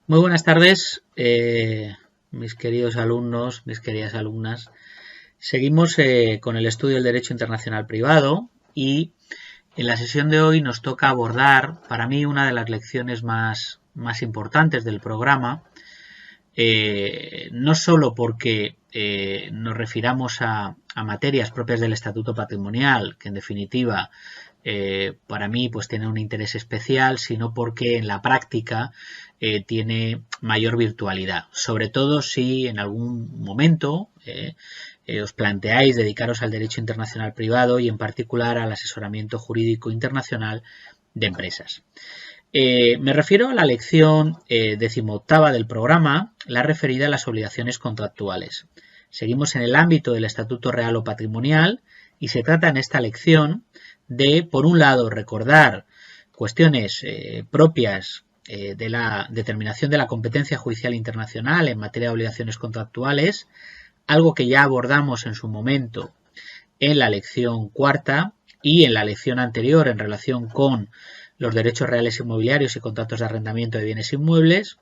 Muy buenas tardes, mis queridos alumnos, mis queridas alumnas. Seguimos con el estudio del Derecho Internacional Privado y en la sesión de hoy nos toca abordar, para mí, una de las lecciones más importantes del programa, no solo porque nos refiramos a materias propias del Estatuto Patrimonial, que en definitiva para mí pues tiene un interés especial, sino porque en la práctica tiene mayor virtualidad, sobre todo si en algún momento os planteáis dedicaros al derecho internacional privado y en particular al asesoramiento jurídico internacional de empresas. Me refiero a la lección 18ª del programa, la referida a las obligaciones contractuales. Seguimos en el ámbito del Estatuto Real o Patrimonial y se trata en esta lección de, por un lado, recordar cuestiones propias de la determinación de la competencia judicial internacional en materia de obligaciones contractuales, algo que ya abordamos en su momento en la lección 4ª y en la lección anterior en relación con los derechos reales inmobiliarios y contratos de arrendamiento de bienes inmuebles.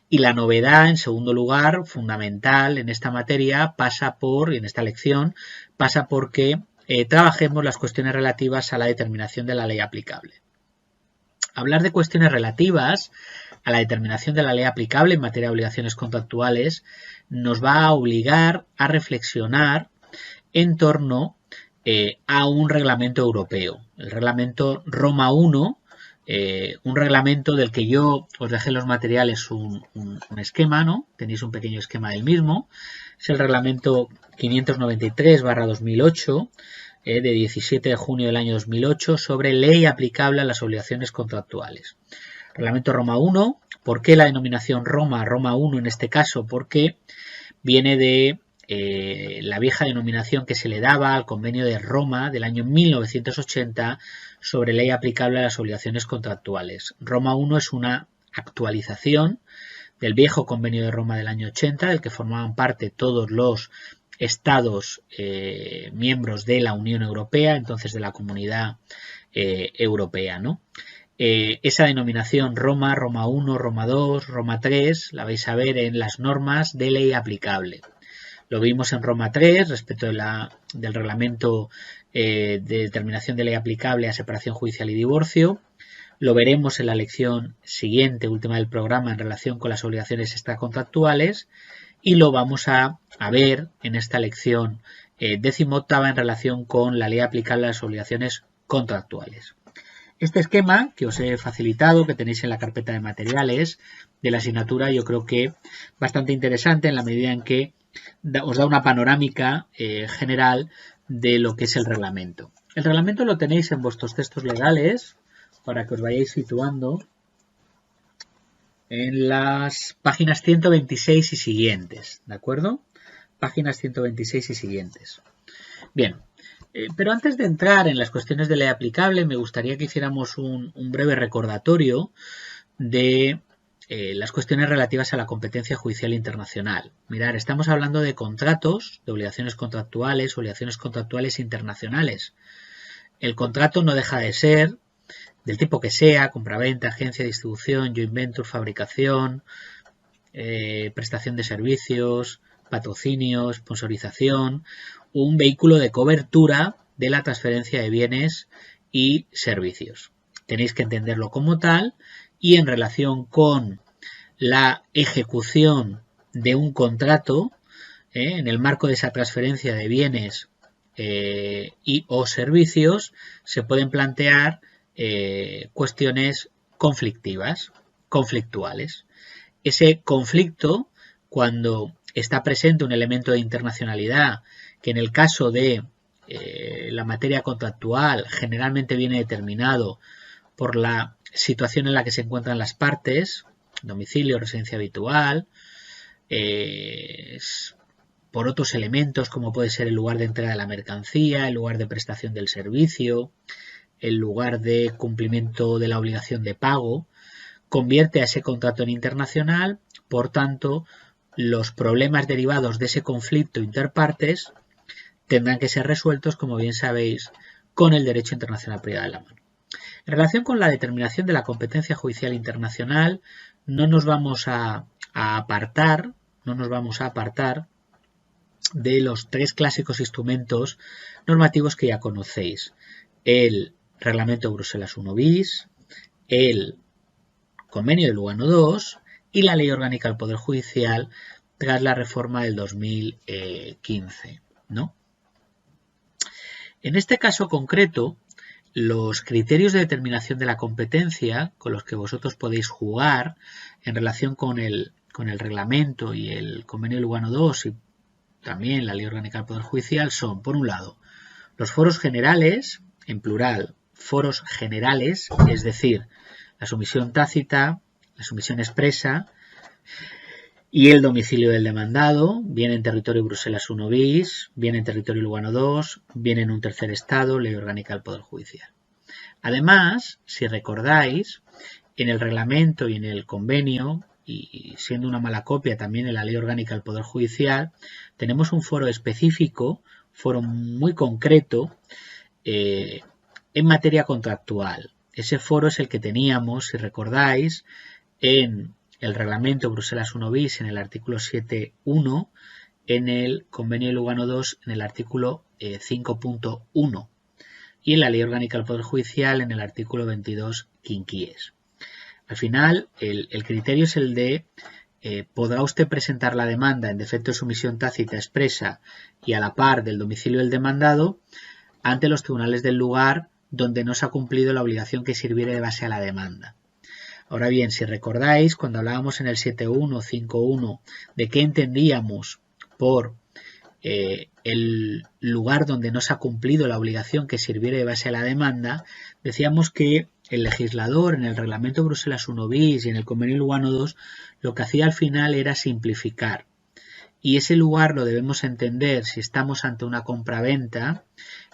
Y la novedad, en segundo lugar, fundamental en esta materia, en esta lección, pasa por que trabajemos las cuestiones relativas a la determinación de la ley aplicable. Hablar de cuestiones relativas a la determinación de la ley aplicable en materia de obligaciones contractuales nos va a obligar a reflexionar en torno a un reglamento europeo, el reglamento Roma I, un reglamento del que yo os dejé en los materiales un esquema, ¿no? Tenéis un pequeño esquema del mismo. Es el reglamento 593/2008 de 17 de junio del año 2008 sobre ley aplicable a las obligaciones contractuales. Reglamento Roma I. ¿Por qué la denominación Roma I en este caso? Porque viene de la vieja denominación que se le daba al Convenio de Roma del año 1980 sobre ley aplicable a las obligaciones contractuales. Roma I es una actualización del viejo Convenio de Roma del año 80, del que formaban parte todos los estados miembros de la Unión Europea, entonces de la Comunidad Europea, ¿no? Esa denominación Roma, Roma I, Roma II, Roma III, la vais a ver en las normas de ley aplicable. Lo vimos en Roma III respecto del reglamento de determinación de ley aplicable a separación judicial y divorcio. Lo veremos en la lección siguiente, última del programa, en relación con las obligaciones extracontractuales. Y lo vamos a ver en esta lección 18ª en relación con la ley aplicable a las obligaciones contractuales. Este esquema que os he facilitado, que tenéis en la carpeta de materiales de la asignatura, yo creo que bastante interesante en la medida en que os da una panorámica general de lo que es el reglamento. El reglamento lo tenéis en vuestros textos legales para que os vayáis situando en las páginas 126 y siguientes, ¿de acuerdo? Páginas 126 y siguientes. Bien, pero antes de entrar en las cuestiones de ley aplicable, me gustaría que hiciéramos un breve recordatorio de las cuestiones relativas a la competencia judicial internacional. Mirad, estamos hablando de contratos, de obligaciones contractuales internacionales. El contrato no deja de ser, del tipo que sea, compraventa, agencia de distribución, joint venture, fabricación, prestación de servicios, patrocinio, sponsorización, un vehículo de cobertura de la transferencia de bienes y servicios. Tenéis que entenderlo como tal y en relación con la ejecución de un contrato, en el marco de esa transferencia de bienes y o servicios, se pueden plantear cuestiones conflictuales. Ese conflicto, cuando está presente un elemento de internacionalidad, que en el caso de la materia contractual generalmente viene determinado por la situación en la que se encuentran las partes, domicilio, residencia habitual, por otros elementos como puede ser el lugar de entrega de la mercancía, el lugar de prestación del servicio, el lugar de cumplimiento de la obligación de pago, convierte a ese contrato en internacional. Por tanto, los problemas derivados de ese conflicto interpartes tendrán que ser resueltos, como bien sabéis, con el derecho internacional privado de la mano. En relación con la determinación de la competencia judicial internacional, no nos vamos a apartar de los tres clásicos instrumentos normativos que ya conocéis: el Reglamento de Bruselas I bis, el Convenio de Lugano II y la Ley Orgánica del Poder Judicial tras la reforma del 2015, ¿no? En este caso concreto, los criterios de determinación de la competencia con los que vosotros podéis jugar en relación con el reglamento y el Convenio de Lugano II y también la Ley Orgánica del Poder Judicial son, por un lado, los foros generales, en plural, foros generales, es decir, la sumisión tácita, la sumisión expresa y el domicilio del demandado, bien en territorio Bruselas I bis, bien en territorio Lugano II, bien en un tercer estado, Ley Orgánica del Poder Judicial. Además, si recordáis, en el reglamento y en el convenio, y siendo una mala copia también en la Ley Orgánica del Poder Judicial, tenemos un foro específico, foro muy concreto, en materia contractual. Ese foro es el que teníamos, si recordáis, en el reglamento Bruselas I bis en el artículo 7.1, en el convenio de Lugano II en el artículo 5.1 y en la Ley Orgánica del Poder Judicial en el artículo 22 quinquies. Al final, el criterio es el de podrá usted presentar la demanda en defecto de sumisión tácita expresa y a la par del domicilio del demandado ante los tribunales del lugar donde no se ha cumplido la obligación que sirviere de base a la demanda. Ahora bien, si recordáis, cuando hablábamos en el 7.1, 5.1 de qué entendíamos por el lugar donde no se ha cumplido la obligación que sirviere de base a la demanda, decíamos que el legislador en el reglamento Bruselas I bis y en el convenio Lugano II lo que hacía al final era simplificar. Y ese lugar lo debemos entender si estamos ante una compraventa,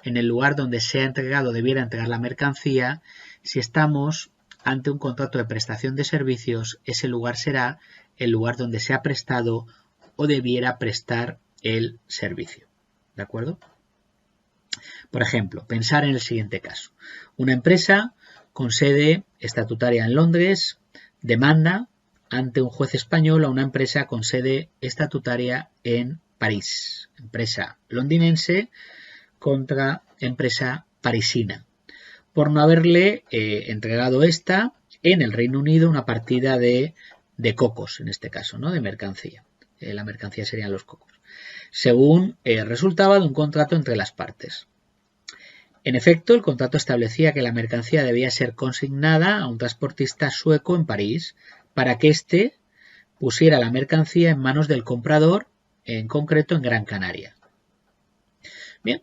en el lugar donde se ha entregado debiera entregar la mercancía. Si estamos ante un contrato de prestación de servicios, ese lugar será el lugar donde se ha prestado o debiera prestar el servicio. ¿De acuerdo? Por ejemplo, pensar en el siguiente caso. Una empresa con sede estatutaria en Londres demanda ante un juez español a una empresa con sede estatutaria en París. Empresa londinense contra empresa parisina, por no haberle entregado esta en el Reino Unido una partida de cocos, en este caso, ¿no? De mercancía. La mercancía serían los cocos, según resultaba de un contrato entre las partes. En efecto, el contrato establecía que la mercancía debía ser consignada a un transportista sueco en París para que éste pusiera la mercancía en manos del comprador, en concreto en Gran Canaria. Bien,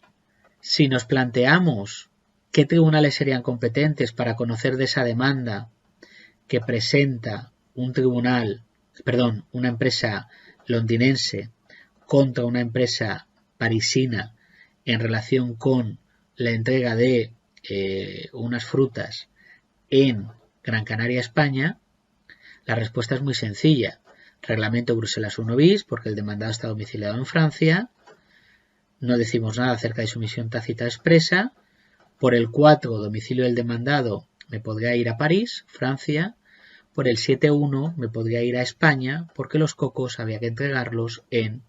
si nos planteamos qué tribunales serían competentes para conocer de esa demanda que presenta una empresa londinense contra una empresa parisina en relación con la entrega de unas frutas en Gran Canaria, España, la respuesta es muy sencilla. Reglamento Bruselas I bis, porque el demandado está domiciliado en Francia. No decimos nada acerca de sumisión tácita expresa. Por el 4, domicilio del demandado, me podría ir a París, Francia. Por el 7.1 me podría ir a España, porque los cocos había que entregarlos en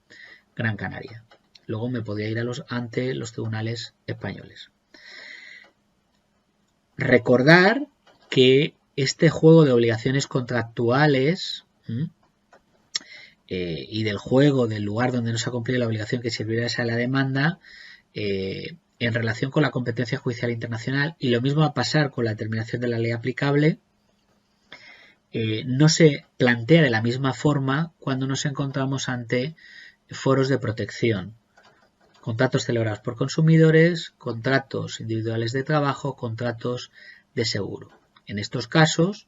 Gran Canaria. Luego me podría ir ante los tribunales españoles. Recordar que este juego de obligaciones contractuales y del juego del lugar donde no se ha cumplido la obligación que sirviera a la demanda en relación con la competencia judicial internacional, y lo mismo va a pasar con la determinación de la ley aplicable, no se plantea de la misma forma cuando nos encontramos ante foros de protección. Contratos celebrados por consumidores, contratos individuales de trabajo, contratos de seguro. En estos casos,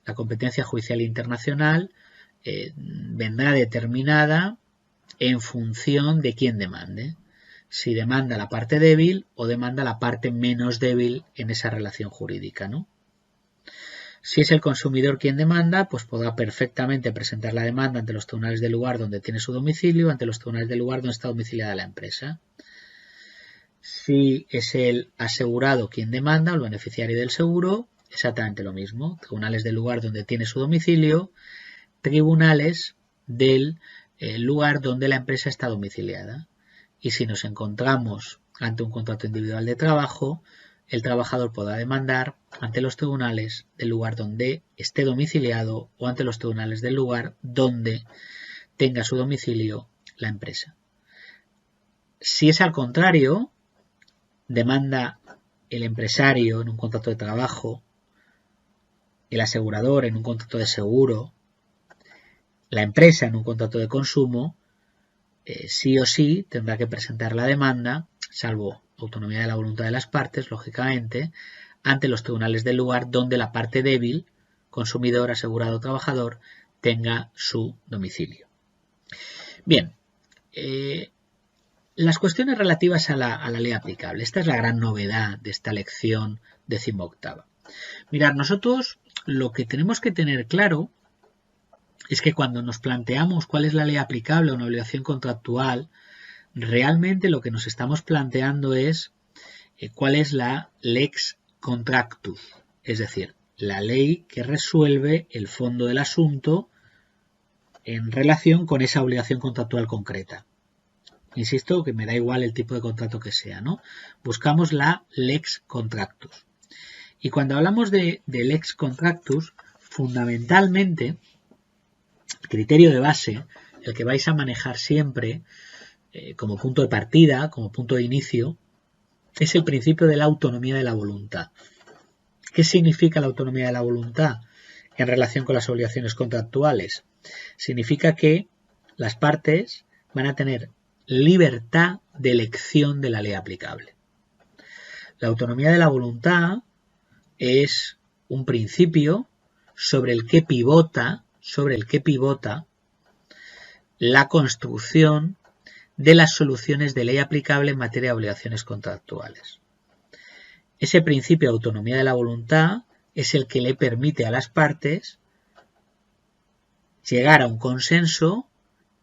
la competencia judicial internacional vendrá determinada en función de quién demande. Si demanda la parte débil o demanda la parte menos débil en esa relación jurídica, ¿no? Si es el consumidor quien demanda, pues podrá perfectamente presentar la demanda ante los tribunales del lugar donde tiene su domicilio, ante los tribunales del lugar donde está domiciliada la empresa. Si es el asegurado quien demanda, el beneficiario del seguro, exactamente lo mismo. Tribunales del lugar donde tiene su domicilio, tribunales del lugar donde la empresa está domiciliada. Y si nos encontramos ante un contrato individual de trabajo, el trabajador podrá demandar ante los tribunales del lugar donde esté domiciliado o ante los tribunales del lugar donde tenga su domicilio la empresa. Si es al contrario, demanda el empresario en un contrato de trabajo, el asegurador en un contrato de seguro, la empresa en un contrato de consumo, sí o sí tendrá que presentar la demanda, salvo autonomía de la voluntad de las partes, lógicamente, ante los tribunales del lugar donde la parte débil, consumidor, asegurado, trabajador, tenga su domicilio. Bien, las cuestiones relativas a la ley aplicable. Esta es la gran novedad de esta lección 18ª. Mirad, nosotros lo que tenemos que tener claro es que cuando nos planteamos cuál es la ley aplicable a una obligación contractual, realmente lo que nos estamos planteando es cuál es la lex contractus, es decir, la ley que resuelve el fondo del asunto en relación con esa obligación contractual concreta. Insisto que me da igual el tipo de contrato que sea, ¿no? Buscamos la lex contractus. Y cuando hablamos de lex contractus, fundamentalmente, el criterio de base, el que vais a manejar siempre como punto de partida, como punto de inicio, es el principio de la autonomía de la voluntad. ¿Qué significa la autonomía de la voluntad en relación con las obligaciones contractuales? Significa que las partes van a tener libertad de elección de la ley aplicable. La autonomía de la voluntad es un principio sobre el que pivota la construcción de las soluciones de ley aplicable en materia de obligaciones contractuales. Ese principio de autonomía de la voluntad es el que le permite a las partes llegar a un consenso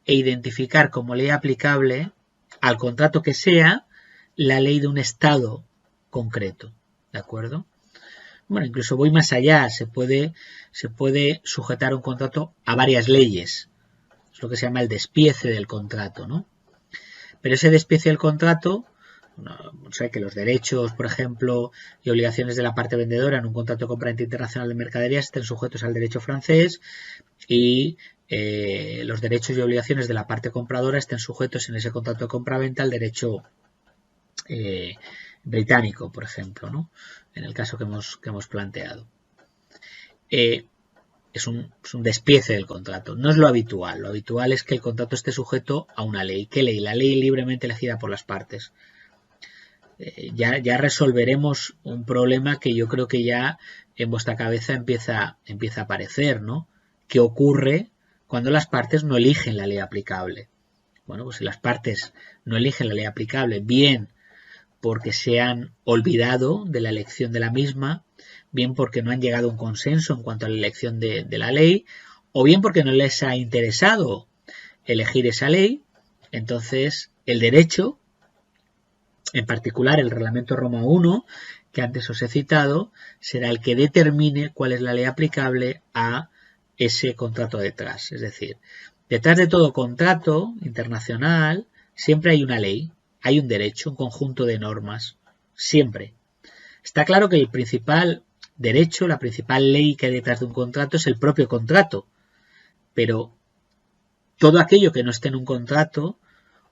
e identificar como ley aplicable al contrato que sea la ley de un estado concreto, ¿de acuerdo? Bueno, incluso voy más allá, se puede sujetar un contrato a varias leyes, es lo que se llama el despiece del contrato, ¿no? Pero ese despiece del contrato, no sé, que los derechos, por ejemplo, y obligaciones de la parte vendedora en un contrato de compraventa internacional de mercaderías estén sujetos al derecho francés y los derechos y obligaciones de la parte compradora estén sujetos en ese contrato de compraventa al derecho británico, por ejemplo, ¿no? En el caso que hemos planteado. Es un despiece del contrato. No es lo habitual. Lo habitual es que el contrato esté sujeto a una ley. ¿Qué ley? La ley libremente elegida por las partes. Ya resolveremos un problema que yo creo que ya en vuestra cabeza empieza a aparecer, ¿no? ¿Qué ocurre cuando las partes no eligen la ley aplicable? Bueno, pues si las partes no eligen la ley aplicable, bien porque se han olvidado de la elección de la misma, bien porque no han llegado a un consenso en cuanto a la elección de la ley, o bien porque no les ha interesado elegir esa ley, entonces el derecho, en particular el Reglamento Roma I, que antes os he citado, será el que determine cuál es la ley aplicable a ese contrato detrás. Es decir, detrás de todo contrato internacional siempre hay una ley, hay un derecho, un conjunto de normas, siempre. Está claro que el principal derecho, la principal ley que hay detrás de un contrato es el propio contrato, pero todo aquello que no esté en un contrato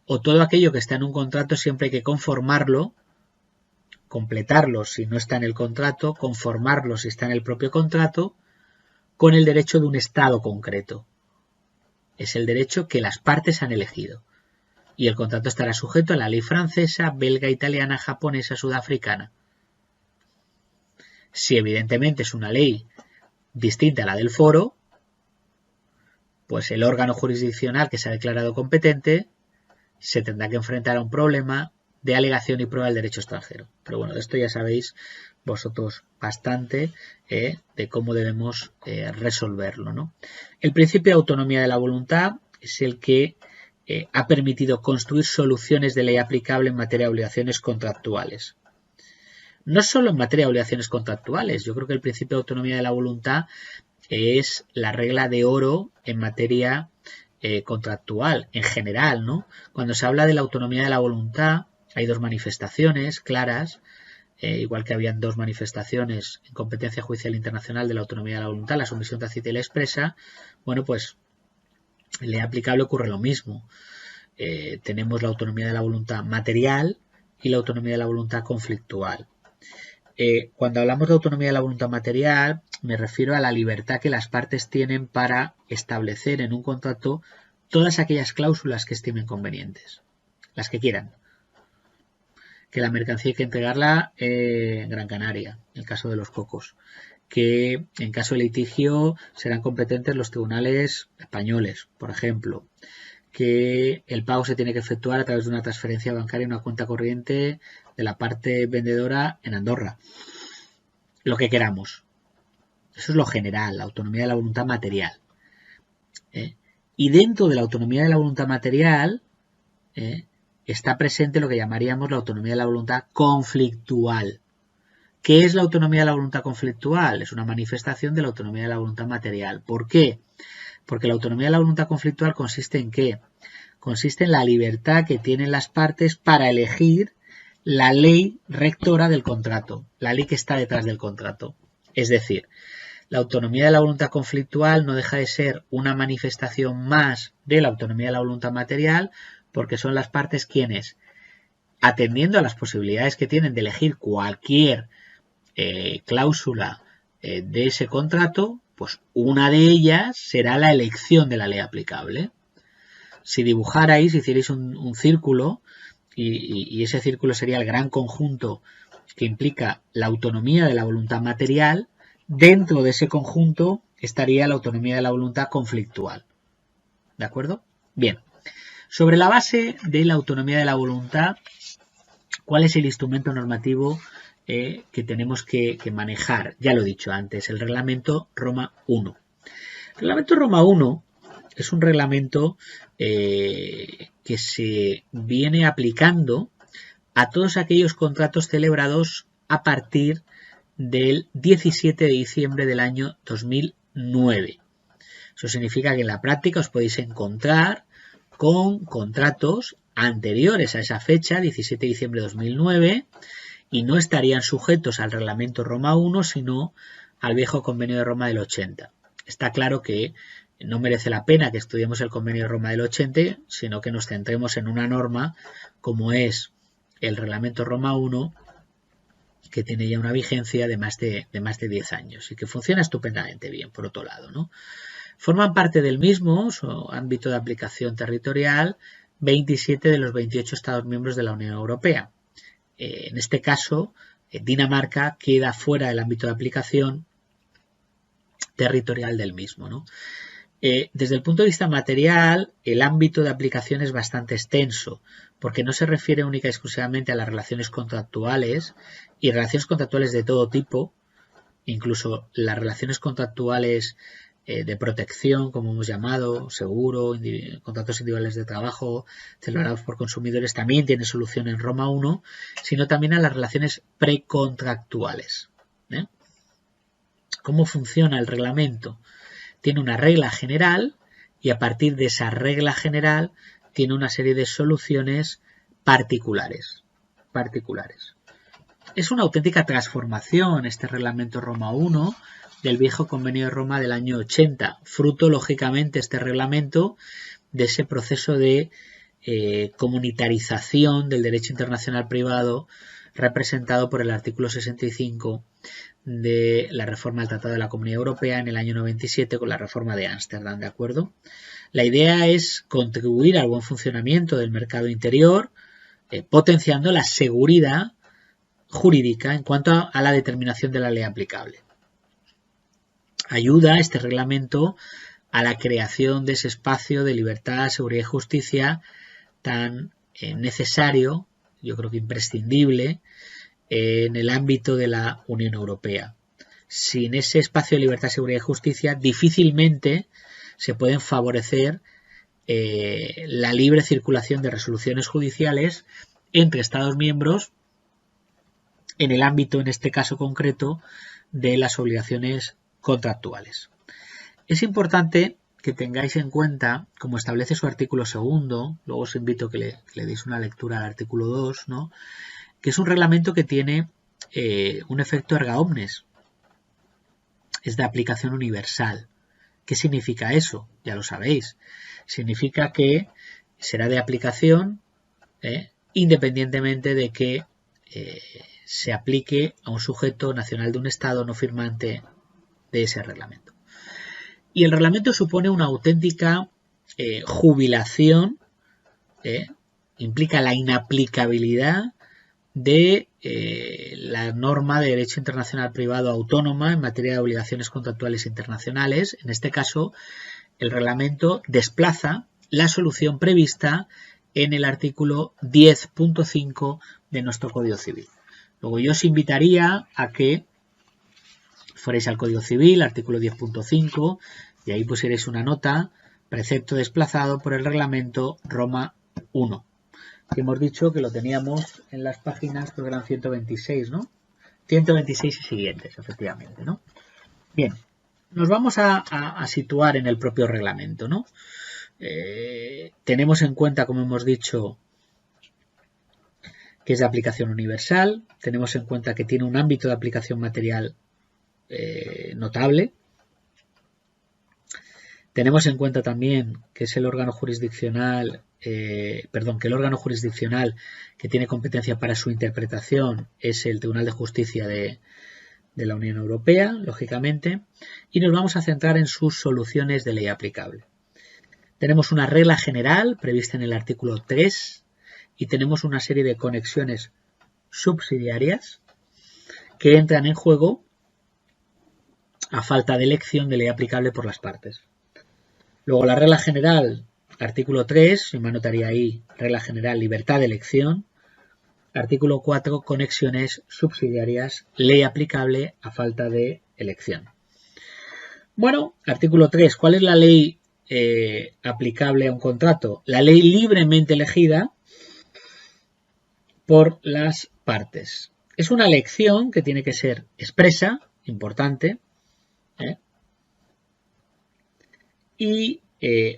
o todo aquello que está en un contrato siempre hay que conformarlo, completarlo si no está en el contrato, conformarlo si está en el propio contrato, con el derecho de un estado concreto. Es el derecho que las partes han elegido. Y el contrato estará sujeto a la ley francesa, belga, italiana, japonesa, sudafricana. Si evidentemente es una ley distinta a la del foro, pues el órgano jurisdiccional que se ha declarado competente se tendrá que enfrentar a un problema de alegación y prueba del derecho extranjero. Pero bueno, de esto ya sabéis vosotros bastante de cómo debemos resolverlo, ¿no? El principio de autonomía de la voluntad es el que ha permitido construir soluciones de ley aplicable en materia de obligaciones contractuales. No solo en materia de obligaciones contractuales. Yo creo que el principio de autonomía de la voluntad es la regla de oro en materia contractual, en general, ¿no? Cuando se habla de la autonomía de la voluntad, hay dos manifestaciones claras, igual que habían dos manifestaciones en competencia judicial internacional de la autonomía de la voluntad, la sumisión tácita y la expresa. Bueno, pues en ley aplicable ocurre lo mismo. Tenemos la autonomía de la voluntad material y la autonomía de la voluntad conflictual. Cuando hablamos de autonomía de la voluntad material, me refiero a la libertad que las partes tienen para establecer en un contrato todas aquellas cláusulas que estimen convenientes, las que quieran. Que la mercancía hay que entregarla en Gran Canaria, en el caso de los cocos. Que en caso de litigio serán competentes los tribunales españoles, por ejemplo. Que el pago se tiene que efectuar a través de una transferencia bancaria en una cuenta corriente de la parte vendedora en Andorra. Lo que queramos. Eso es lo general, la autonomía de la voluntad material. Y dentro de la autonomía de la voluntad material está presente lo que llamaríamos la autonomía de la voluntad conflictual. ¿Qué es la autonomía de la voluntad conflictual? Es una manifestación de la autonomía de la voluntad material. ¿Por qué? Porque la autonomía de la voluntad conflictual consiste en ¿qué? Consiste en la libertad que tienen las partes para elegir la ley rectora del contrato, la ley que está detrás del contrato. Es decir, la autonomía de la voluntad conflictual no deja de ser una manifestación más de la autonomía de la voluntad material, porque son las partes quienes, atendiendo a las posibilidades que tienen de elegir cualquier cláusula de ese contrato, pues una de ellas será la elección de la ley aplicable. Si dibujarais, hicierais un círculo y ese círculo sería el gran conjunto que implica la autonomía de la voluntad material, dentro de ese conjunto estaría la autonomía de la voluntad conflictual. ¿De acuerdo? Bien. Sobre la base de la autonomía de la voluntad, ¿cuál es el instrumento normativo que tenemos que manejar? Ya lo he dicho antes, el reglamento Roma I. El reglamento Roma I es un reglamento que se viene aplicando a todos aquellos contratos celebrados a partir del 17 de diciembre del año 2009. Eso significa que en la práctica os podéis encontrar con contratos anteriores a esa fecha, 17 de diciembre de 2009, y no estarían sujetos al reglamento Roma I, sino al viejo convenio de Roma del 80. Está claro que no merece la pena que estudiemos el convenio de Roma del 80, sino que nos centremos en una norma como es el reglamento Roma I, que tiene ya una vigencia de más de 10 años y que funciona estupendamente bien, por otro lado, ¿no? Forman parte del mismo, su ámbito de aplicación territorial, 27 de los 28 Estados miembros de la Unión Europea. En este caso, Dinamarca queda fuera del ámbito de aplicación territorial del mismo, ¿no? Desde el punto de vista material, el ámbito de aplicación es bastante extenso, porque no se refiere única y exclusivamente a las relaciones contractuales y relaciones contractuales de todo tipo, incluso las relaciones contractuales de protección, como hemos llamado, seguro, contratos individuales de trabajo celebrados por consumidores, también tiene solución en Roma I, sino también a las relaciones precontractuales. ¿Cómo funciona el reglamento? Tiene una regla general y a partir de esa regla general tiene una serie de soluciones particulares. Es una auténtica transformación este reglamento Roma I del viejo convenio de Roma del año 80, fruto lógicamente este reglamento de ese proceso de comunitarización del derecho internacional privado representado por el artículo 65 de la reforma del Tratado de la Comunidad Europea en el año 97 con la reforma de Ámsterdam, ¿de acuerdo? La idea es contribuir al buen funcionamiento del mercado interior, potenciando la seguridad jurídica en cuanto a la determinación de la ley aplicable. Ayuda este reglamento a la creación de ese espacio de libertad, seguridad y justicia tan necesario, yo creo que imprescindible, en el ámbito de la Unión Europea. Sin ese espacio de libertad, seguridad y justicia, difícilmente se pueden favorecer la libre circulación de resoluciones judiciales entre Estados miembros en el ámbito, en este caso concreto, de las obligaciones contractuales. Es importante que tengáis en cuenta, como establece su artículo segundo, luego os invito a que le deis una lectura al artículo 2, ¿no? Que es un reglamento que tiene un efecto erga omnes, es de aplicación universal. ¿Qué significa eso? Ya lo sabéis. Significa que será de aplicación independientemente de que se aplique a un sujeto nacional de un Estado no firmante de ese reglamento. Y el reglamento supone una auténtica jubilación, implica la inaplicabilidad de la norma de derecho internacional privado autónoma en materia de obligaciones contractuales internacionales. En este caso, el reglamento desplaza la solución prevista en el artículo 10.5 de nuestro Código Civil. Luego yo os invitaría a que fuerais al Código Civil, artículo 10.5, y ahí pusierais una nota, precepto desplazado por el reglamento Roma 1. Que hemos dicho que lo teníamos en las páginas, creo que eran 126, ¿no? 126 y siguientes, efectivamente, ¿no? Bien, nos vamos a situar en el propio reglamento, ¿no? Tenemos en cuenta, como hemos dicho, que es de aplicación universal, tenemos en cuenta que tiene un ámbito de aplicación material notable, tenemos en cuenta también que es el órgano jurisdiccional, que el órgano jurisdiccional que tiene competencia para su interpretación es el Tribunal de Justicia de la Unión Europea, lógicamente, y nos vamos a centrar en sus soluciones de ley aplicable. Tenemos una regla general prevista en el artículo 3 y tenemos una serie de conexiones subsidiarias que entran en juego a falta de elección de ley aplicable por las partes. Luego la regla general, artículo 3, yo me anotaría ahí, regla general, libertad de elección. Artículo 4, conexiones subsidiarias, ley aplicable a falta de elección. Bueno, artículo 3, ¿cuál es la ley aplicable a un contrato? La ley libremente elegida por las partes. Es una elección que tiene que ser expresa, importante, y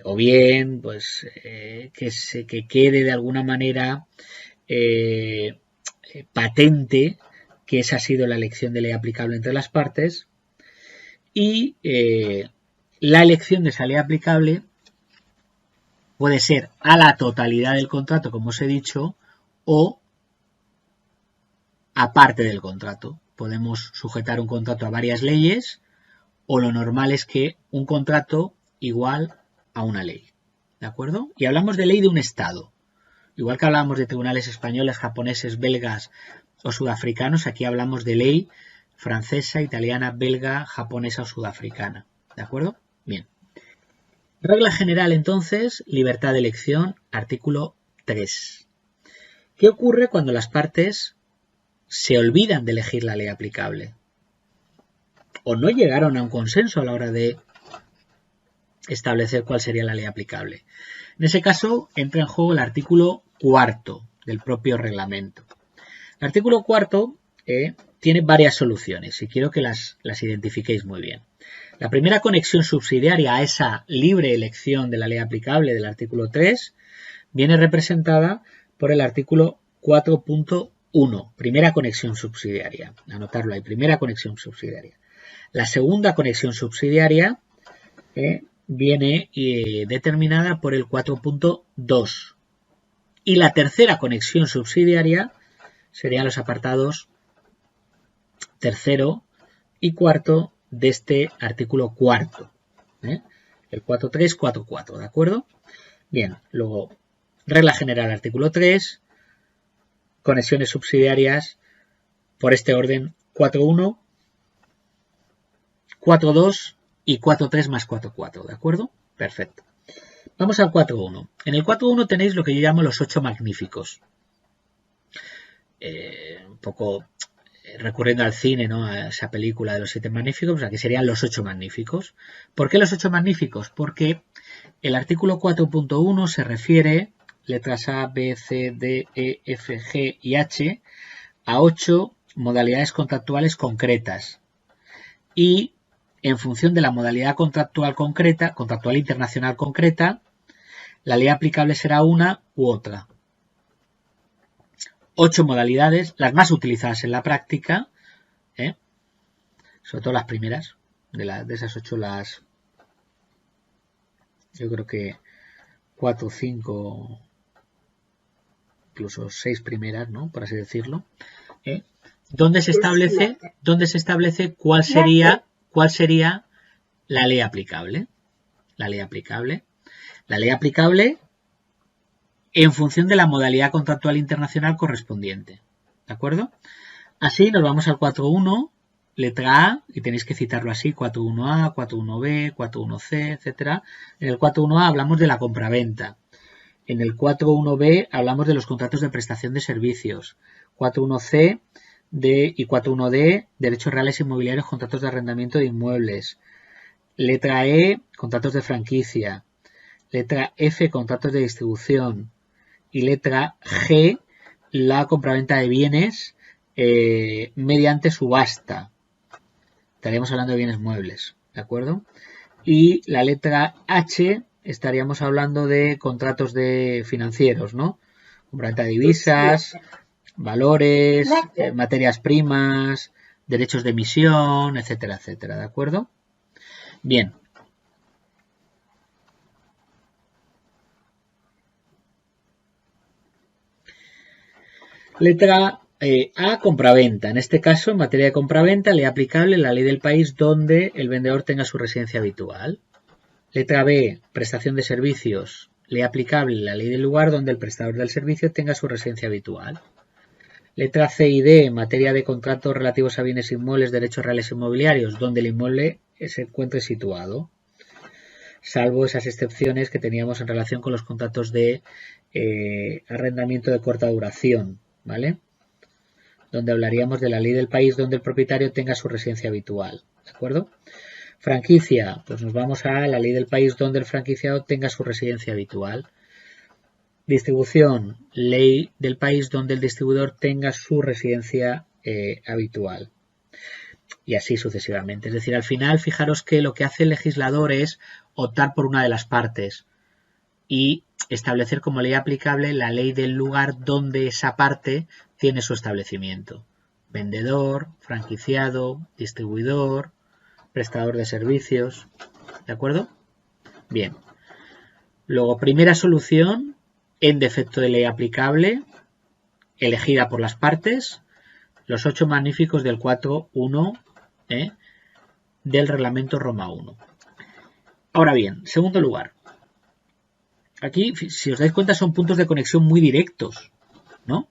o bien pues que quede de alguna manera patente que esa ha sido la elección de ley aplicable entre las partes, y la elección de esa ley aplicable puede ser a la totalidad del contrato, como os he dicho, o a parte del contrato. Podemos sujetar un contrato a varias leyes, o lo normal es que un contrato igual a una ley, ¿de acuerdo? Y hablamos de ley de un Estado. Igual que hablamos de tribunales españoles, japoneses, belgas o sudafricanos, aquí hablamos de ley francesa, italiana, belga, japonesa o sudafricana, ¿de acuerdo? Bien. Regla general, entonces, libertad de elección, artículo 3. ¿Qué ocurre cuando las partes se olvidan de elegir la ley aplicable? O no llegaron a un consenso a la hora de establecer cuál sería la ley aplicable. En ese caso entra en juego el artículo 4 del propio reglamento. El artículo 4 tiene varias soluciones y quiero que las identifiquéis muy bien. La primera conexión subsidiaria a esa libre elección de la ley aplicable del artículo 3 viene representada por el artículo 4.1, primera conexión subsidiaria. Anotarlo ahí, primera conexión subsidiaria. La segunda conexión subsidiaria viene determinada por el 4.2. Y la tercera conexión subsidiaria serían los apartados tercero y cuarto de este artículo cuarto. El 4.3, 4.4, ¿de acuerdo? Bien, luego, regla general artículo 3, conexiones subsidiarias por este orden 4.1, 4.2 y 4.3 más 4.4, ¿de acuerdo? Perfecto. Vamos al 4.1. En el 4.1 tenéis lo que yo llamo los 8 magníficos. Un poco recurriendo al cine, ¿no? A esa película de los 7 magníficos, pues aquí serían los 8 magníficos. ¿Por qué los 8 magníficos? Porque el artículo 4.1 se refiere, letras A, B, C, D, E, F, G y H, a 8 modalidades contractuales concretas y en función de la modalidad contractual concreta, contractual internacional concreta, la ley aplicable será una u otra. 8 modalidades, las más utilizadas en la práctica, sobre todo las primeras, de esas 8 yo creo que 4 o 5, incluso 6 primeras, ¿no? Por así decirlo, donde se establece cuál sería la ley aplicable. La ley aplicable en función de la modalidad contractual internacional correspondiente. ¿De acuerdo? Así nos vamos al 4.1, letra A, y tenéis que citarlo así, 4.1a, 4.1b, 4.1c, etc. En el 4.1a hablamos de la compraventa. En el 4.1b hablamos de los contratos de prestación de servicios. 4.1c y 4.1d, derechos reales inmobiliarios, contratos de arrendamiento de inmuebles. Letra E, contratos de franquicia. Letra F, contratos de distribución. Y letra G, la compraventa de bienes mediante subasta. Estaríamos hablando de bienes muebles, ¿de acuerdo? Y la letra H, estaríamos hablando de contratos de financieros, ¿no? Compraventa de divisas, valores, materias primas, derechos de emisión, etcétera, etcétera, ¿de acuerdo? Bien. Letra A, compraventa. En este caso, en materia de compraventa, ley aplicable la ley del país donde el vendedor tenga su residencia habitual. Letra B, prestación de servicios. Ley aplicable la ley del lugar donde el prestador del servicio tenga su residencia habitual. Letra C y D, en materia de contratos relativos a bienes inmuebles, derechos reales inmobiliarios, donde el inmueble se encuentre situado, salvo esas excepciones que teníamos en relación con los contratos de arrendamiento de corta duración, ¿vale? Donde hablaríamos de la ley del país donde el propietario tenga su residencia habitual, ¿de acuerdo? Franquicia, pues nos vamos a la ley del país donde el franquiciado tenga su residencia habitual. Distribución, ley del país donde el distribuidor tenga su residencia habitual. Y así sucesivamente. Es decir, al final, fijaros que lo que hace el legislador es optar por una de las partes y establecer como ley aplicable la ley del lugar donde esa parte tiene su establecimiento. Vendedor, franquiciado, distribuidor, prestador de servicios. ¿De acuerdo? Bien. Luego, primera solución en defecto de ley aplicable, elegida por las partes, los 8 magníficos del 4.1 del reglamento Roma 1. Ahora bien, segundo lugar. Aquí, si os dais cuenta, son puntos de conexión muy directos, ¿no?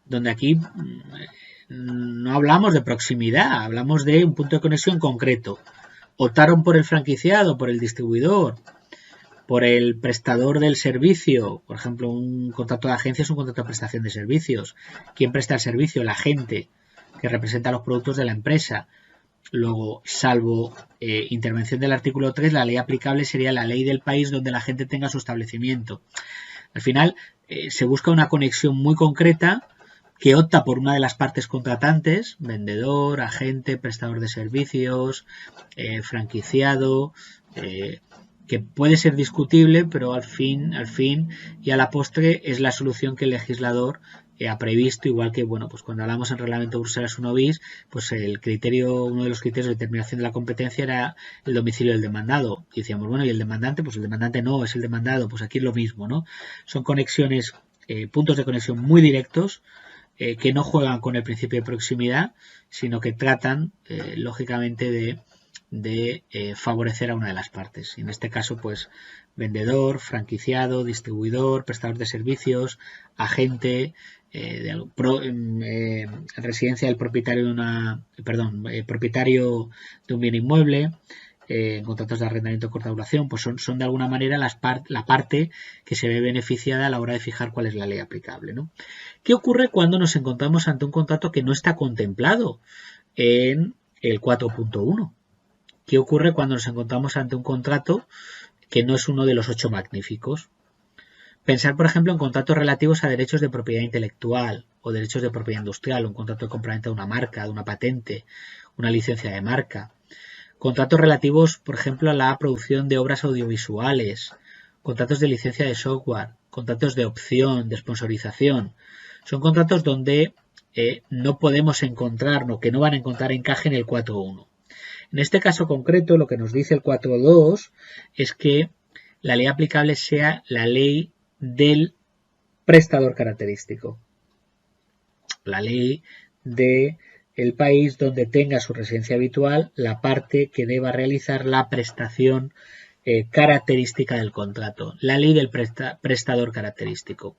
Donde aquí no hablamos de proximidad, hablamos de un punto de conexión concreto. Optaron por el franquiciado, por el distribuidor, por el prestador del servicio. Por ejemplo, un contrato de agencia es un contrato de prestación de servicios. ¿Quién presta el servicio? La gente que representa los productos de la empresa. Luego, salvo intervención del artículo 3, la ley aplicable sería la ley del país donde la gente tenga su establecimiento. Al final, se busca una conexión muy concreta que opta por una de las partes contratantes, vendedor, agente, prestador de servicios, franquiciado, que puede ser discutible, pero al fin y a la postre es la solución que el legislador ha previsto, igual que, bueno, pues cuando hablamos en reglamento Bruselas 1 bis, pues uno de los criterios de determinación de la competencia era el domicilio del demandado. Y decíamos, bueno, ¿y el demandante? Pues el demandante no, es el demandado, pues aquí es lo mismo, ¿no? Son conexiones, puntos de conexión muy directos, que no juegan con el principio de proximidad, sino que tratan, lógicamente, de favorecer a una de las partes. Y en este caso, pues, vendedor, franquiciado, distribuidor, prestador de servicios, agente, residencia del propietario propietario de un bien inmueble, contratos de arrendamiento de corta duración, pues son de alguna manera la parte que se ve beneficiada a la hora de fijar cuál es la ley aplicable, ¿no? ¿Qué ocurre cuando nos encontramos ante un contrato que no está contemplado en el 4.1? ¿Qué ocurre cuando nos encontramos ante un contrato que no es uno de los 8 magníficos? Pensar, por ejemplo, en contratos relativos a derechos de propiedad intelectual o derechos de propiedad industrial, un contrato de compraventa de una marca, de una patente, una licencia de marca. Contratos relativos, por ejemplo, a la producción de obras audiovisuales, contratos de licencia de software, contratos de opción, de sponsorización. Son contratos donde no podemos encontrar, que no van a encontrar encaje en el 4.1. En este caso concreto, lo que nos dice el 4.2 es que la ley aplicable sea la ley del prestador característico. La ley del país donde tenga su residencia habitual la parte que deba realizar la prestación característica del contrato. La ley del prestador característico.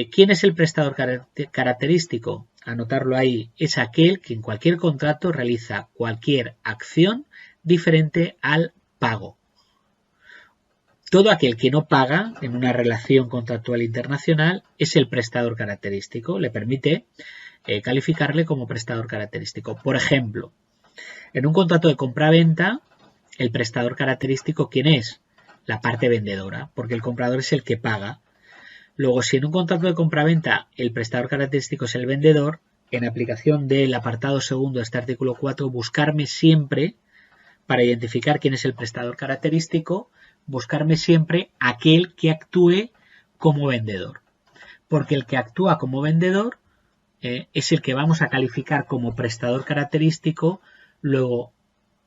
¿Quién es el prestador característico? Anotarlo ahí. Es aquel que en cualquier contrato realiza cualquier acción diferente al pago. Todo aquel que no paga en una relación contractual internacional es el prestador característico. Le permite calificarle como prestador característico. Por ejemplo, en un contrato de compra-venta, el prestador característico, ¿quién es? La parte vendedora, porque el comprador es el que paga. Luego, si en un contrato de compraventa el prestador característico es el vendedor, en aplicación del apartado segundo de este artículo 4, buscarme siempre, para identificar quién es el prestador característico, buscarme siempre aquel que actúe como vendedor. Porque el que actúa como vendedor es el que vamos a calificar como prestador característico. Luego,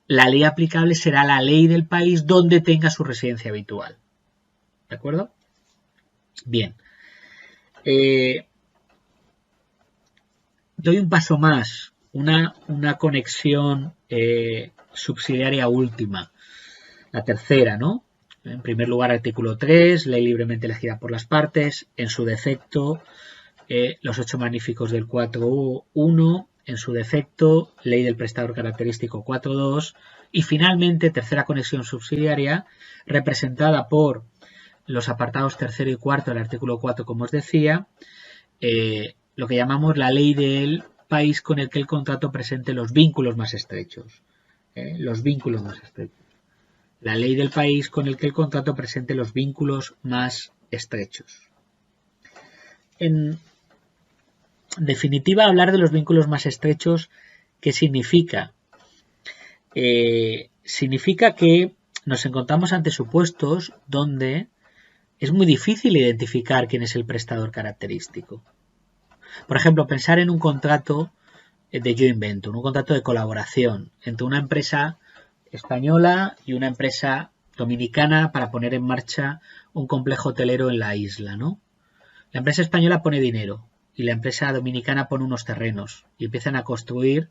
la ley aplicable será la ley del país donde tenga su residencia habitual. ¿De acuerdo? Bien. Doy un paso más, una conexión subsidiaria última, la tercera, ¿no? En primer lugar, artículo 3, ley libremente elegida por las partes, en su defecto, los 8 magníficos del 4.1, en su defecto, ley del prestador característico 4.2 y finalmente, tercera conexión subsidiaria, representada por los apartados tercero y cuarto del artículo 4, como os decía, lo que llamamos la ley del país con el que el contrato presente los vínculos más estrechos. Los vínculos más estrechos. La ley del país con el que el contrato presente los vínculos más estrechos. En definitiva, hablar de los vínculos más estrechos, ¿qué significa? Significa que nos encontramos ante supuestos donde es muy difícil identificar quién es el prestador característico. Por ejemplo, pensar en un contrato de joint venture, un contrato de colaboración entre una empresa española y una empresa dominicana para poner en marcha un complejo hotelero en la isla, ¿no? La empresa española pone dinero y la empresa dominicana pone unos terrenos y empiezan a construir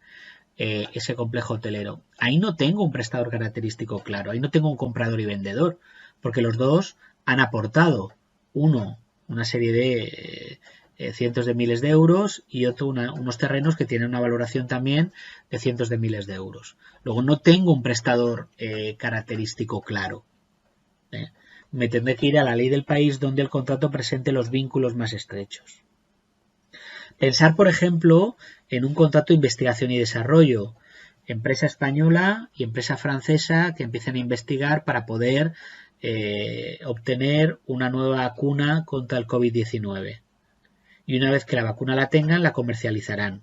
ese complejo hotelero. Ahí no tengo un prestador característico claro, ahí no tengo un comprador y vendedor, porque los dos han aportado, uno, una serie de cientos de miles de euros y otro unos terrenos que tienen una valoración también de cientos de miles de euros. Luego no tengo un prestador característico claro. Me tendré que ir a la ley del país donde el contrato presente los vínculos más estrechos. Pensar, por ejemplo, en un contrato de investigación y desarrollo. Empresa española y empresa francesa que empiezan a investigar para poder obtener una nueva vacuna contra el COVID-19. Y una vez que la vacuna la tengan, la comercializarán.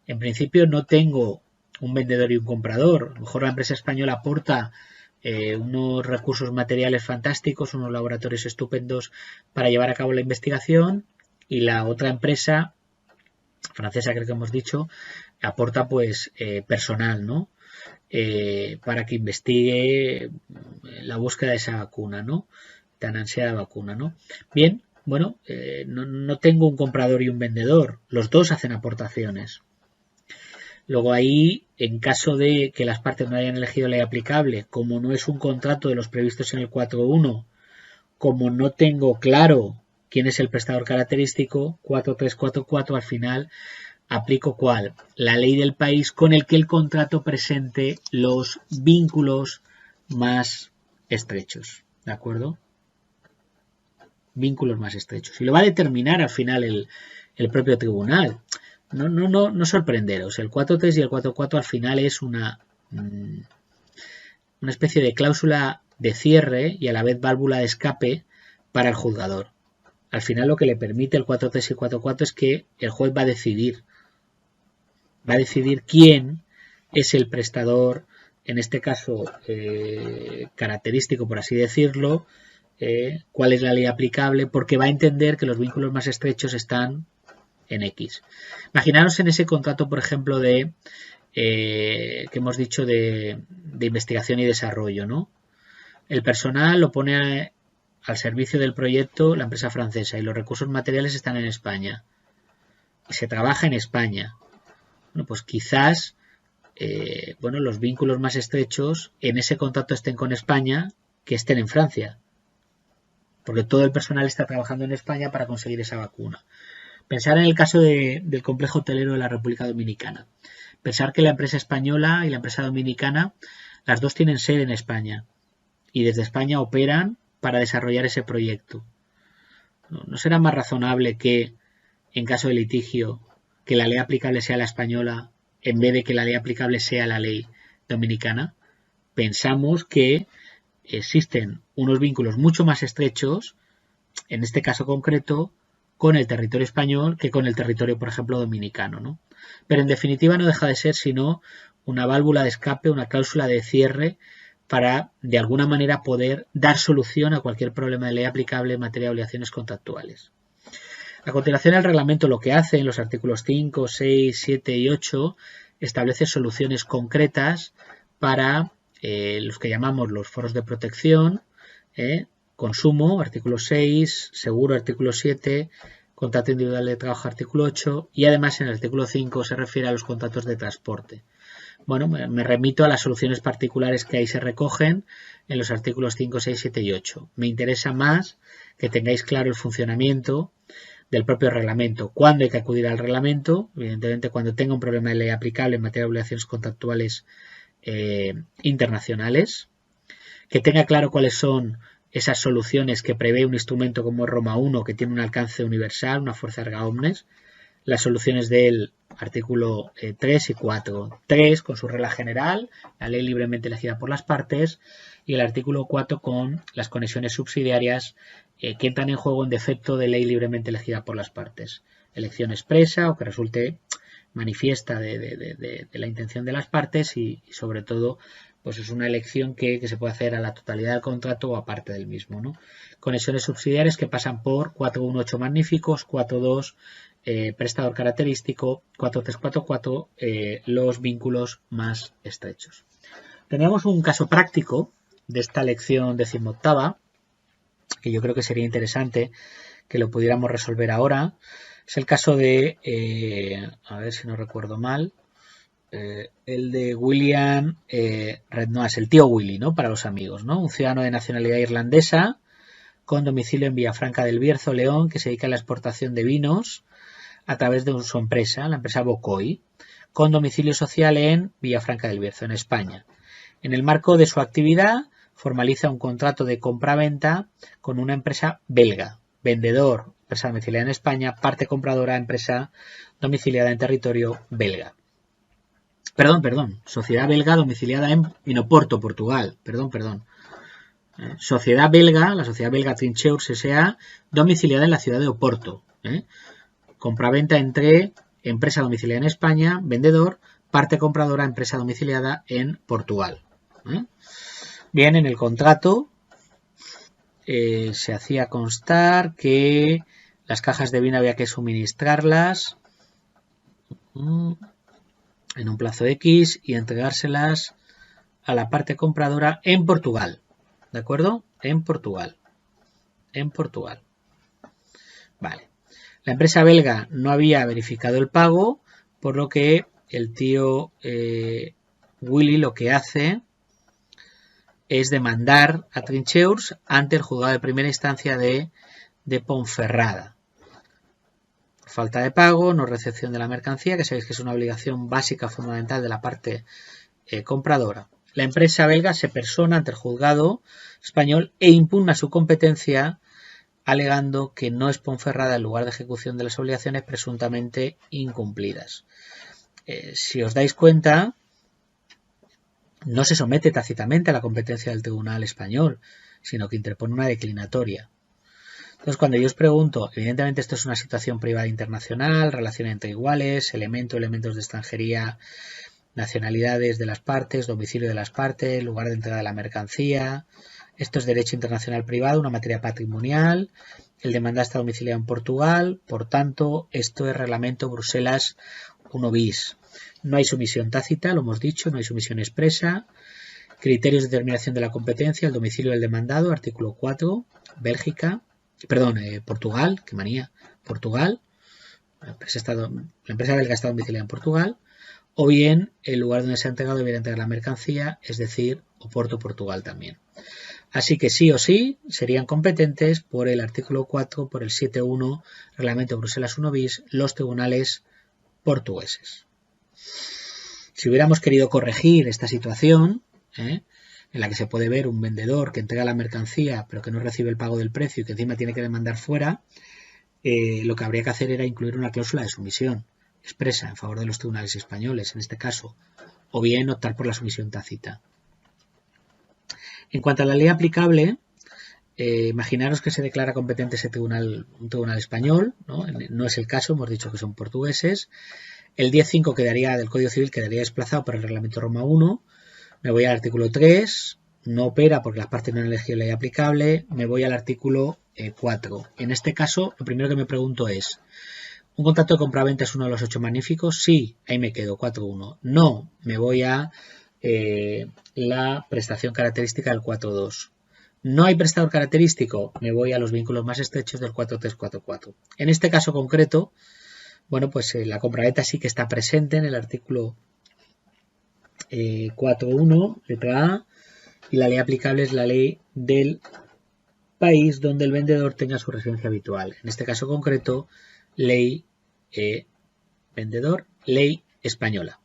En principio no tengo un vendedor y un comprador. A lo mejor la empresa española aporta unos recursos materiales fantásticos, unos laboratorios estupendos para llevar a cabo la investigación y la otra empresa, francesa creo que hemos dicho, aporta pues personal, ¿no? Para que investigue la búsqueda de esa vacuna, ¿no? Tan ansiada vacuna, ¿no? Bien, bueno, no tengo un comprador y un vendedor, los dos hacen aportaciones. Luego ahí, en caso de que las partes no hayan elegido ley aplicable, como no es un contrato de los previstos en el 4.1, como no tengo claro quién es el prestador característico, 4.3.4.4 al final aplico ¿cuál? La ley del país con el que el contrato presente los vínculos más estrechos, ¿de acuerdo? Vínculos más estrechos. Y lo va a determinar al final el propio tribunal. No sorprenderos. El 4.3 y el 4.4 al final es una especie de cláusula de cierre y a la vez válvula de escape para el juzgador. al final lo que le permite el 4.3 y 4.4 es que el juez va a decidir quién es el prestador, en este caso característico, por así decirlo, cuál es la ley aplicable, porque va a entender que los vínculos más estrechos están en X. Imaginaros en ese contrato, por ejemplo, que hemos dicho de investigación y desarrollo, ¿no? El personal lo pone al servicio del proyecto la empresa francesa y los recursos materiales están en España. Y se trabaja en España. Bueno, pues quizás los vínculos más estrechos en ese contrato estén con España que estén en Francia. Porque todo el personal está trabajando en España para conseguir esa vacuna. Pensar en el caso del complejo hotelero de la República Dominicana. Pensar que la empresa española y la empresa dominicana, las dos tienen sede en España. Y desde España operan para desarrollar ese proyecto. ¿No será más razonable que, en caso de litigio, que la ley aplicable sea la española en vez de que la ley aplicable sea la ley dominicana? Pensamos que existen unos vínculos mucho más estrechos, en este caso concreto, con el territorio español que con el territorio, por ejemplo, dominicano, ¿no? Pero en definitiva no deja de ser sino una válvula de escape, una cláusula de cierre para, de alguna manera, poder dar solución a cualquier problema de ley aplicable en materia de obligaciones contractuales. A continuación, el reglamento lo que hace en los artículos 5, 6, 7 y 8 establece soluciones concretas para los que llamamos los foros de protección, consumo, artículo 6, seguro, artículo 7, contrato individual de trabajo, artículo 8, y además en el artículo 5 se refiere a los contratos de transporte. Bueno, me remito a las soluciones particulares que ahí se recogen en los artículos 5, 6, 7 y 8. Me interesa más que tengáis claro el funcionamiento del propio reglamento. ¿Cuándo hay que acudir al reglamento? Evidentemente, cuando tenga un problema de ley aplicable en materia de obligaciones contractuales internacionales. Que tenga claro cuáles son esas soluciones que prevé un instrumento como Roma 1, que tiene un alcance universal, una fuerza erga omnes. Las soluciones del artículo 3 y 4. 3 con su regla general, la ley libremente elegida por las partes, y el artículo 4 con las conexiones subsidiarias que entran en juego en defecto de ley libremente elegida por las partes. Elección expresa o que resulte manifiesta de la intención de las partes y sobre todo pues es una elección que se puede hacer a la totalidad del contrato o a parte del mismo, ¿no? Conexiones subsidiarias que pasan por 418 magníficos, 42 prestador característico, 4344 los vínculos más estrechos. Tenemos un caso práctico de esta lección 18ª que yo creo que sería interesante que lo pudiéramos resolver ahora. Es el caso de, a ver si no recuerdo mal, el de William Rednoas, el tío Willy, ¿no? Para los amigos, ¿no? Un ciudadano de nacionalidad irlandesa con domicilio en Villafranca del Bierzo, León, que se dedica a la exportación de vinos a través de su empresa, la empresa Bocoy, con domicilio social en Villafranca del Bierzo, en España. En el marco de su actividad, formaliza un contrato de compra-venta con una empresa belga, vendedor, empresa domiciliada en España, parte compradora, empresa domiciliada en territorio belga. Perdón, sociedad belga domiciliada en Oporto, Portugal. Perdón. Sociedad belga, la sociedad belga Trincheurs S.A., domiciliada en la ciudad de Oporto. Compraventa entre empresa domiciliada en España, vendedor, parte compradora, empresa domiciliada en Portugal. Bien, en el contrato se hacía constar que las cajas de vino había que suministrarlas en un plazo X y entregárselas a la parte compradora en Portugal. ¿De acuerdo? En Portugal. Vale. La empresa belga no había verificado el pago, por lo que el tío Willy lo que hace es demandar a Trincheurs ante el juzgado de primera instancia de Ponferrada. Falta de pago, no recepción de la mercancía, que sabéis que es una obligación básica fundamental de la parte compradora. La empresa belga se persona ante el juzgado español e impugna su competencia alegando que no es Ponferrada el lugar de ejecución de las obligaciones presuntamente incumplidas. Si os dais cuenta, no se somete tácitamente a la competencia del tribunal español, sino que interpone una declinatoria. Entonces, cuando yo os pregunto, evidentemente esto es una situación privada internacional, relación entre iguales, elementos de extranjería, nacionalidades de las partes, domicilio de las partes, lugar de entrega de la mercancía. Esto es derecho internacional privado, una materia patrimonial. El demandado está domiciliado en Portugal, por tanto, esto es reglamento Bruselas 1 bis. No hay sumisión tácita, lo hemos dicho, no hay sumisión expresa. Criterios de determinación de la competencia, el domicilio del demandado, artículo 4, Portugal, qué manía, Portugal, la empresa belga está domiciliada en Portugal, o bien el lugar donde se ha entregado debería entregar la mercancía, es decir, Oporto, Portugal también. Así que sí o sí serían competentes por el artículo 4, por el 7.1, reglamento Bruselas 1 bis, los tribunales portugueses. Si hubiéramos querido corregir esta situación, en la que se puede ver un vendedor que entrega la mercancía pero que no recibe el pago del precio y que encima tiene que demandar fuera, lo que habría que hacer era incluir una cláusula de sumisión expresa en favor de los tribunales españoles, en este caso, o bien optar por la sumisión tácita. En cuanto a la ley aplicable, imaginaros que se declara competente ese tribunal, un tribunal español, no es el caso, hemos dicho que son portugueses. El 10.5 del Código Civil quedaría desplazado por el reglamento Roma 1. Me voy al artículo 3, no opera porque las partes no han elegido ley aplicable. Me voy al artículo 4. En este caso, lo primero que me pregunto es, ¿un contrato de compraventa es uno de los 8 magníficos? Sí, ahí me quedo, 4.1. No, me voy a la prestación característica del 4.2. ¿No hay prestador característico? Me voy a los vínculos más estrechos del 4.3.4.4. En este caso concreto, bueno, pues la compraventa sí que está presente en el artículo 4.1, letra A, y la ley aplicable es la ley del país donde el vendedor tenga su residencia habitual. En este caso concreto, ley vendedor, ley española.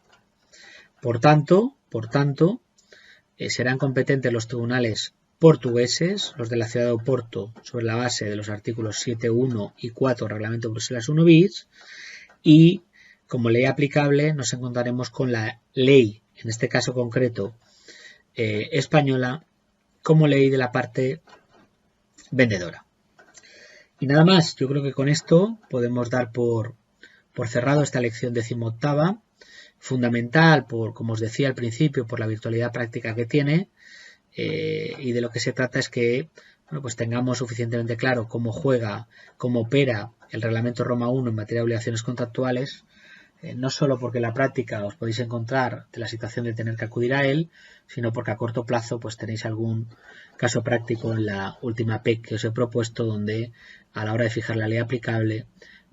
Por tanto, serán competentes los tribunales portugueses, los de la ciudad de Oporto, sobre la base de los artículos 7.1 y 4 reglamento Bruselas 1 bis, y como ley aplicable nos encontraremos con la ley, en este caso concreto española, como ley de la parte vendedora. Y nada más, yo creo que con esto podemos dar por cerrado esta lección 18ª, fundamental, como os decía al principio, por la virtualidad práctica que tiene, y de lo que se trata es que pues tengamos suficientemente claro cómo juega, cómo opera el reglamento Roma 1 en materia de obligaciones contractuales, no solo porque en la práctica os podéis encontrar de la situación de tener que acudir a él, sino porque a corto plazo pues tenéis algún caso práctico en la última PEC que os he propuesto, donde a la hora de fijar la ley aplicable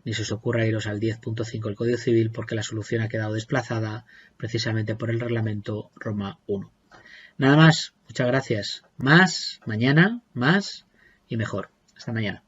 ni se os ocurra iros al 10.5 del Código Civil, porque la solución ha quedado desplazada precisamente por el reglamento Roma 1. Nada más, muchas gracias. Más, mañana, más y mejor. Hasta mañana.